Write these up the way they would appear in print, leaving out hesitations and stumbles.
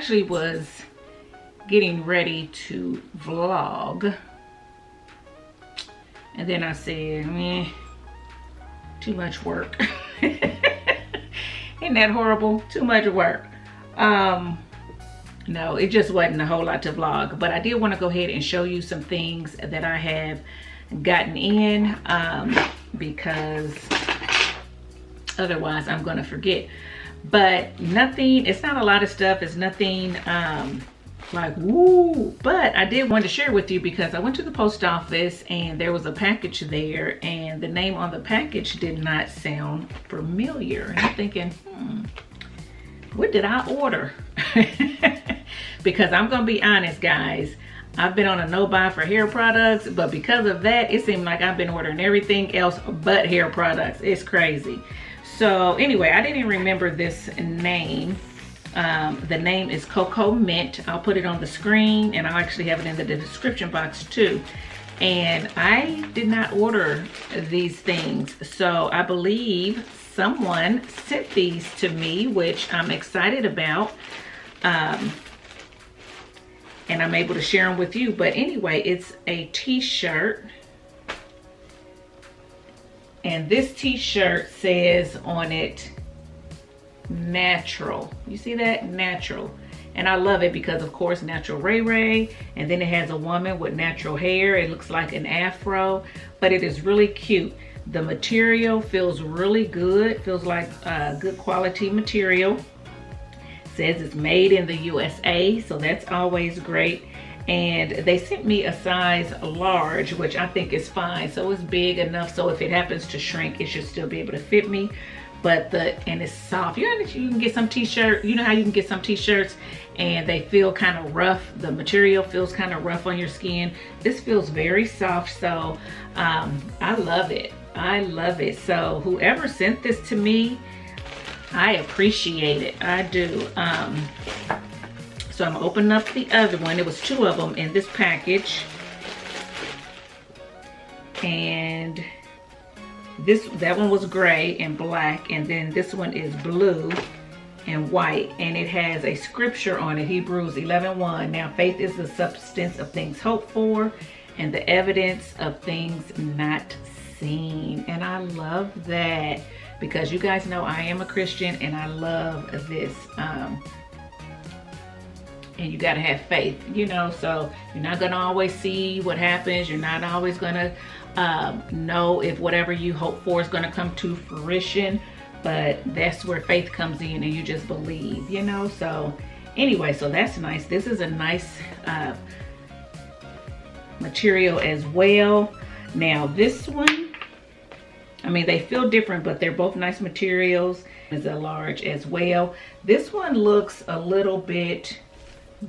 actually was getting ready to vlog, and then I said, too much work. Isn't that horrible? Too much work. No, it just wasn't a whole lot to vlog, but I did want to go ahead and show you some things that I have gotten in, because otherwise I'm gonna forget. But nothing, it's not a lot of stuff, it's nothing like woo, but I did want to share with you because I went to the post office and there was a package there, and the name on the package did not sound familiar, and I'm thinking, what did I order? Because I'm gonna be honest, guys, I've been on a no buy for hair products, but because of that, it seemed like I've been ordering everything else but hair products. It's crazy. So anyway, I didn't remember this name. The name is Cocoa Mint. I'll put it on the screen, and I'll actually have it in the description box too. And I did not order these things, so I believe someone sent these to me, which I'm excited about. And I'm able to share them with you. But anyway, it's a t-shirt. And this t-shirt says on it, natural. You see that? Natural. And I love it because, of course, NaturalRaeRae. And then it has a woman with natural hair. It looks like an afro, but it is really cute. The material feels really good. Feels like good quality material. Says it's made in the USA, so that's always great. And they sent me a size large, which I think is fine. So it's big enough so if it happens to shrink, it should still be able to fit me. But and it's soft. You know, you can get some t-shirt. You know how you can get some t-shirts and they feel kind of rough. The material feels kind of rough on your skin. This feels very soft. So I love it. I love it. So whoever sent this to me, I appreciate it. I do. So I'm opening up the other one. It was two of them in this package. And that one was gray and black, and then this one is blue and white, and it has a scripture on it, Hebrews 11:1. Now faith is the substance of things hoped for and the evidence of things not seen. And I love that because you guys know I am a Christian and I love this. And you got to have faith, you know, so you're not going to always see what happens. You're not always going to know if whatever you hope for is going to come to fruition, but that's where faith comes in and you just believe, you know. So anyway, so that's nice. This is a nice material as well. Now this one, I mean, they feel different, but they're both nice materials. It's a large as well. This one looks a little bit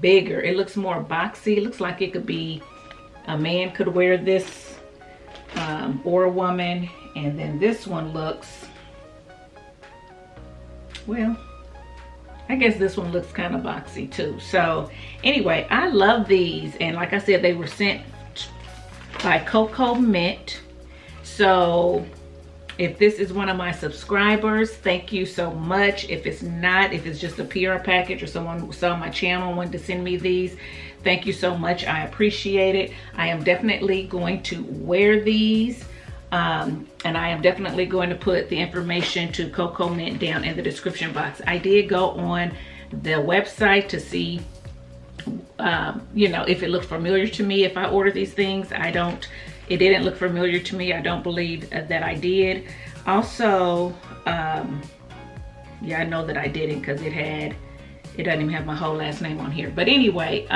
bigger. It looks more boxy. It looks like it could be, a man could wear this, or a woman. And then this one looks, well, I guess this one looks kind of boxy too. So anyway, I love these, and like I said, they were sent by Cocoa Mint. So if this is one of my subscribers, thank you so much. If it's not, if it's just a PR package or someone saw my channel and wanted to send me these, thank you so much. I appreciate it. I am definitely going to wear these. And I am definitely going to put the information to Cocoa Mint down in the description box. I did go on the website to see, you know, if it looked familiar to me. If I ordered these things, it didn't look familiar to me. I don't believe that I did. Also, yeah, I know that I didn't because it doesn't even have my whole last name on here. But anyway,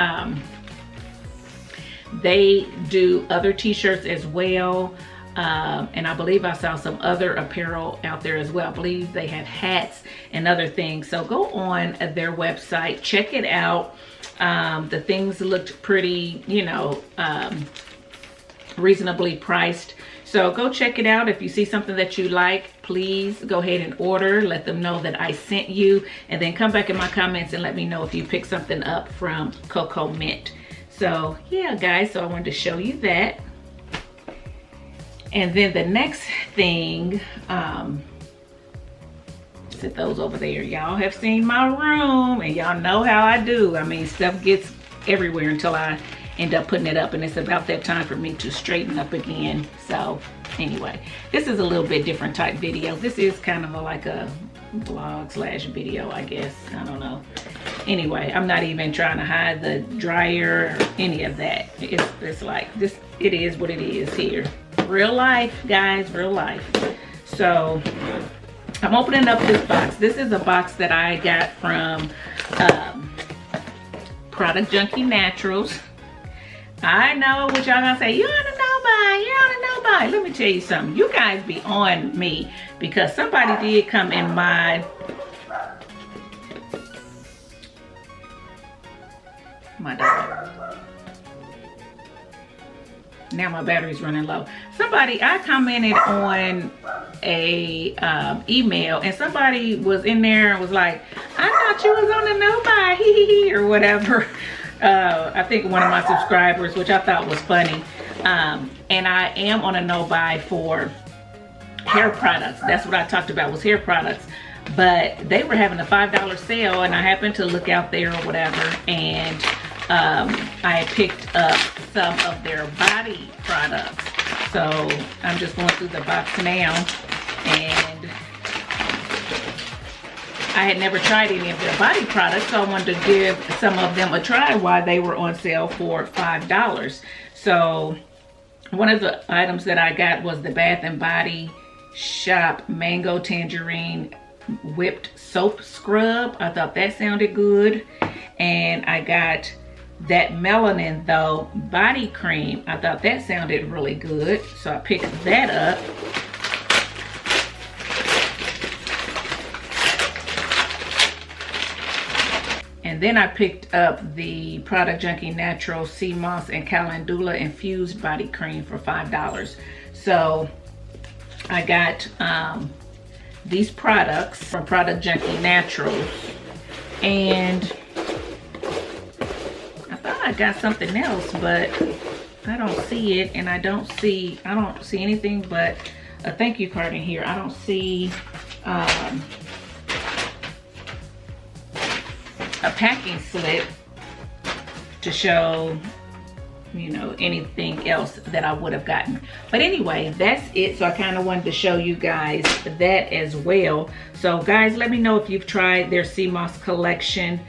they do other t-shirts as well. And I believe I saw some other apparel out there as well. I believe they have hats and other things. So go on their website, check it out. The things looked pretty, you know, reasonably priced. So go check it out. If you see something that you like, please go ahead and order. Let them know that I sent you, and then come back in my comments and let me know if you pick something up from Cocoa Mint. So yeah, guys, so I wanted to show you that. And then the next thing, Sit those over there. Y'all have seen my room and y'all know how I do. I mean, stuff gets everywhere until I end up putting it up, and it's about that time for me to straighten up again. So anyway, this is a little bit different type video. This is kind of like a vlog slash video, I guess. I don't know. Anyway, I'm not even trying to hide the dryer or any of that. It's like this. It is what it is here. Real life, guys, real life. So I'm opening up this box. This is a box that I got from Product Junkie Naturals. I know what y'all gonna say. You on a no-buy, you on a no-buy. Let me tell you something. You guys be on me because somebody did come in my dog. Now my battery's running low. I commented on a email, and somebody was in there and was like, I thought you was on a no-buy, hee hee hee, or whatever. I think one of my subscribers, which I thought was funny. And I am on a no-buy for hair products. That's what I talked about, was hair products. But they were having a $5 sale, and I happened to look out there or whatever, and I picked up some of their body products. So I'm just going through the box now, and I had never tried any of their body products, so I wanted to give some of them a try while they were on sale for $5. So one of the items that I got was the Bath and Body Shop Mango Tangerine Whipped Soap Scrub. I thought that sounded good. And I got that Melanin Though body cream. I thought that sounded really good, so I picked that up. And then I picked up the Product Junkie Natural Sea Moss and Calendula Infused Body Cream for $5. So I got these products from Product Junkie Naturals, and I thought I got something else, but I don't see it, and I don't see anything but a thank you card in here. I don't see a packing slip to show, you know, anything else that I would have gotten. But anyway, that's it. So I kind of wanted to show you guys that as well. So guys, let me know if you've tried their Sea Moss collection,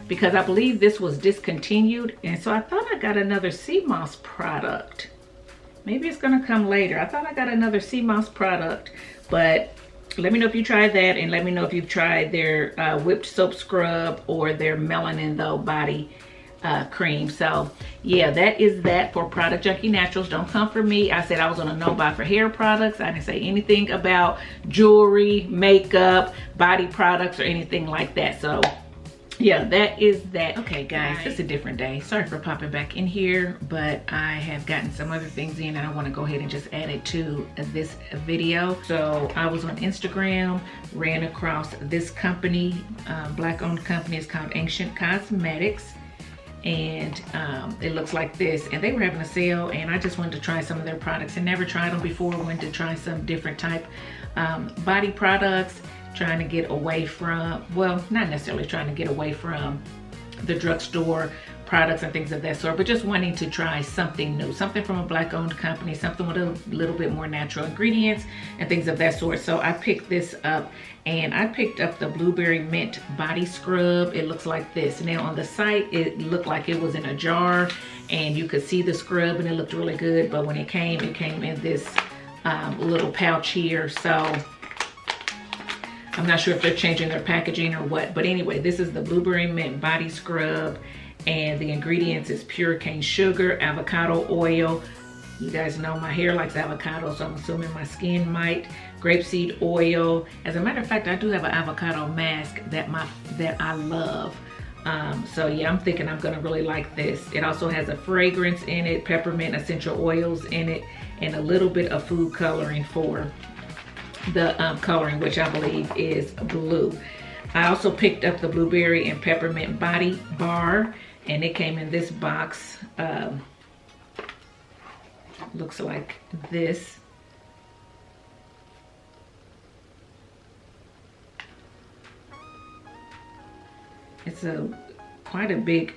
because I believe this was discontinued, and so I thought I got another Sea Moss product. Maybe it's gonna come later. I thought I got another Sea Moss product, but let me know if you tried that, and let me know if you've tried their whipped soap scrub or their Melanin Though body cream. So yeah, that is that for Product Junkie Naturals. Don't come for me. I said I was on a no-buy for hair products. I didn't say anything about jewelry, makeup, body products, or anything like that. So yeah, that is that. Okay guys, it's a different day. Sorry for popping back in here, but I have gotten some other things in, and I want to go ahead and just add it to this video. So I was on Instagram, ran across this company, black-owned company. It's called Ancient Cosmetics, and it looks like this, and they were having a sale, and I just wanted to try some of their products. I never tried them before. I wanted to try some different type body products, trying to get away from, well, not necessarily trying to get away from the drugstore products and things of that sort, but just wanting to try something new, something from a black-owned company, something with a little bit more natural ingredients and things of that sort. So I picked this up, and I picked up the Blueberry Mint Body Scrub. It looks like this. Now on the site, it looked like it was in a jar, and you could see the scrub, and it looked really good, but when it came in this little pouch here. So I'm not sure if they're changing their packaging or what, but anyway, this is the Blueberry Mint Body Scrub, and the ingredients is pure cane sugar, avocado oil. You guys know my hair likes avocado, so I'm assuming my skin might. Grapeseed oil. As a matter of fact, I do have an avocado mask that I love. So yeah, I'm thinking I'm gonna really like this. It also has a fragrance in it, peppermint essential oils in it, and a little bit of food coloring for the coloring, which I believe is blue. I also picked up the Blueberry and Peppermint Body Bar, and it came in this box. Looks like this. It's quite a big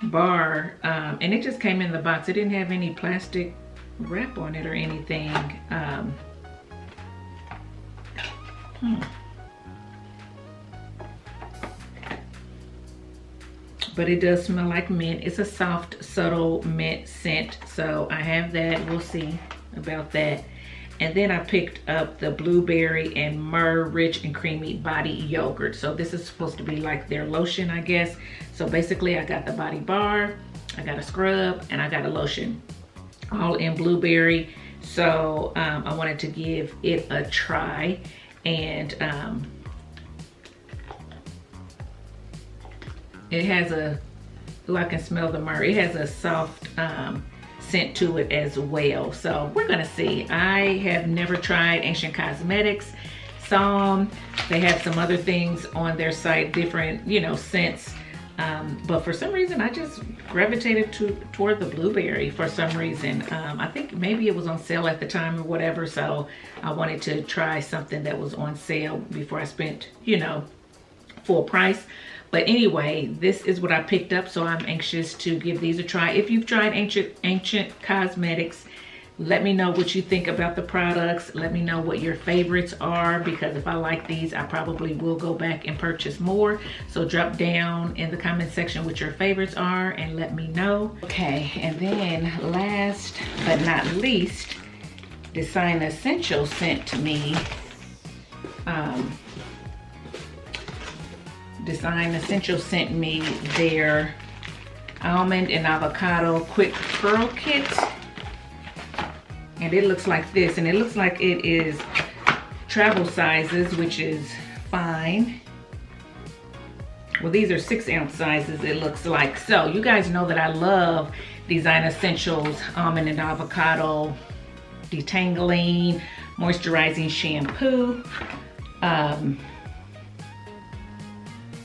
bar, and it just came in the box. It didn't have any plastic wrap on it or anything. But it does smell like mint. It's a soft, subtle mint scent. So I have that. We'll see about that. And then I picked up the blueberry and myrrh rich and creamy body yogurt. So this is supposed to be like their lotion, I guess. So basically I got the body bar, I got a scrub, and I got a lotion, all in blueberry. So I wanted to give it a try. And it has I can smell the myrrh. It has a soft scent to it as well. So we're gonna see. I have never tried Ancient Cosmetics. They have some other things on their site, different, you know, scents. But for some reason, I just gravitated toward the blueberry for some reason. I think maybe it was on sale at the time or whatever. So I wanted to try something that was on sale before I spent, you know, full price. But anyway, this is what I picked up, so I'm anxious to give these a try. If you've tried Ancient Cosmetics, let me know what you think about the products. Let me know what your favorites are, because if I like these, I probably will go back and purchase more. So drop down in the comment section what your favorites are and let me know. Okay, and then last but not least, Design Essentials sent me Design Essentials sent me their almond and avocado quick curl kit, and it looks like this, and it looks like it is travel sizes, which is fine. Well, these are 6-ounce sizes, it looks like. So you guys know that I love Design Essentials almond and avocado detangling moisturizing shampoo.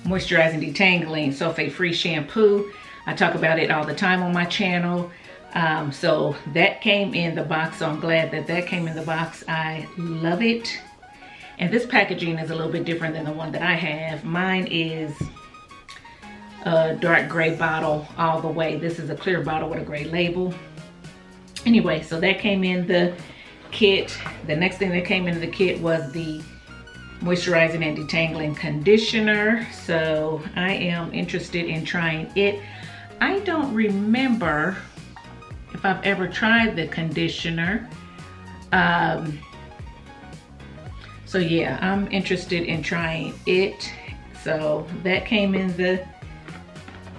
Moisturizing Detangling sulfate-free shampoo. I talk about it all the time on my channel. So that came in the box, so I'm glad that that came in the box. I love it. And this packaging is a little bit different than the one that I have. Mine is a dark gray bottle all the way. This is a clear bottle with a gray label. Anyway, so that came in the kit. The next thing that came in the kit was the Moisturizing and Detangling Conditioner. So I am interested in trying it. I don't remember if I've ever tried the conditioner. So yeah, I'm interested in trying it. So that came in the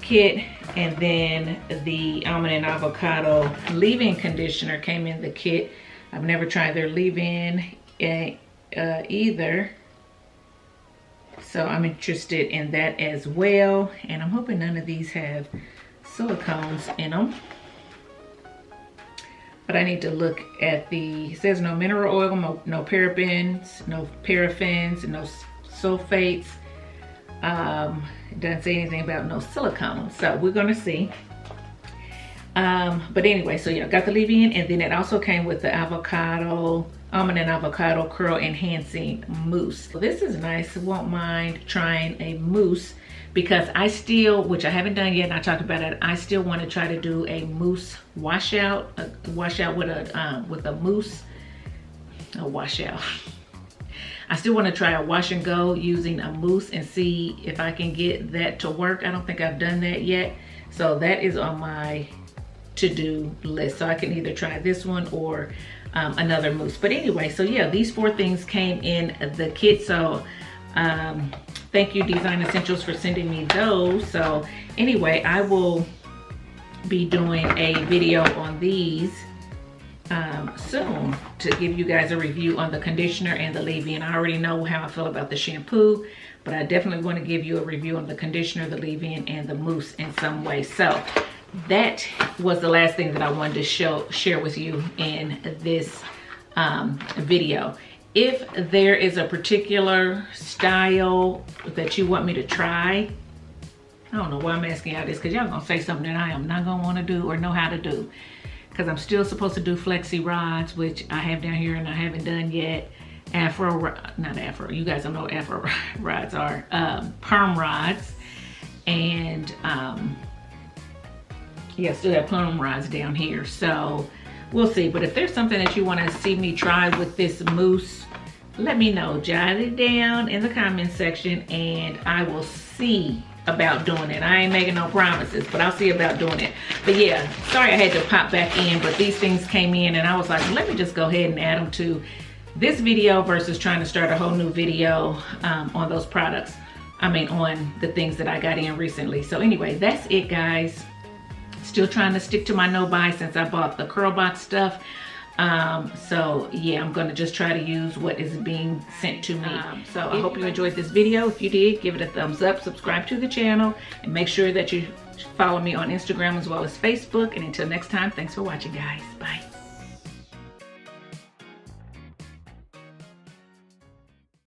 kit, and then the almond and avocado leave-in conditioner came in the kit. I've never tried their leave-in either. So I'm interested in that as well. And I'm hoping none of these have silicones in them. But I need to look at it says no mineral oil, no parabens, no paraffins, no sulfates. It doesn't say anything about no silicone. So we're gonna see. But anyway, so yeah, I got the leave-in, and then it also came with the almond and avocado curl enhancing mousse. So this is nice. I won't mind trying a mousse, because I still, which I haven't done yet, and I talked about it, I still want to try to do a mousse washout, with a mousse, a washout. I still want to try a wash and go using a mousse and see if I can get that to work. I don't think I've done that yet. So that is on my to-do list. So I can either try this one or another mousse. But anyway, so yeah, these 4 things came in the kit. So thank you, Design Essentials, for sending me those. So anyway, I will be doing a video on these soon to give you guys a review on the conditioner and the leave-in. I already know how I feel about the shampoo, but I definitely want to give you a review on the conditioner, the leave-in, and the mousse in some way. So that was the last thing that I wanted to share with you in this video. If there is a particular style that you want me to try, I don't know why I'm asking y'all this, because y'all gonna say something that I am not gonna want to do or know how to do. Because I'm still supposed to do flexi rods, which I have down here and I haven't done yet. Not afro, you guys don't know what afro rods are. Perm rods. and yeah, still have plum rise down here. So we'll see. But if there's something that you want to see me try with this mousse, let me know. Jot it down in the comment section and I will see about doing it. I ain't making no promises, but I'll see about doing it. But yeah, sorry I had to pop back in, but these things came in and I was like, let me just go ahead and add them to this video versus trying to start a whole new video on those products. I mean, on the things that I got in recently. So anyway, that's it, guys. Still trying to stick to my no buy since I bought the Curl Box stuff. So yeah, I'm gonna just try to use what is being sent to me. So I hope you enjoyed this video. If you did, give it a thumbs up, subscribe to the channel, and make sure that you follow me on Instagram as well as Facebook. And until next time, thanks for watching, guys. Bye.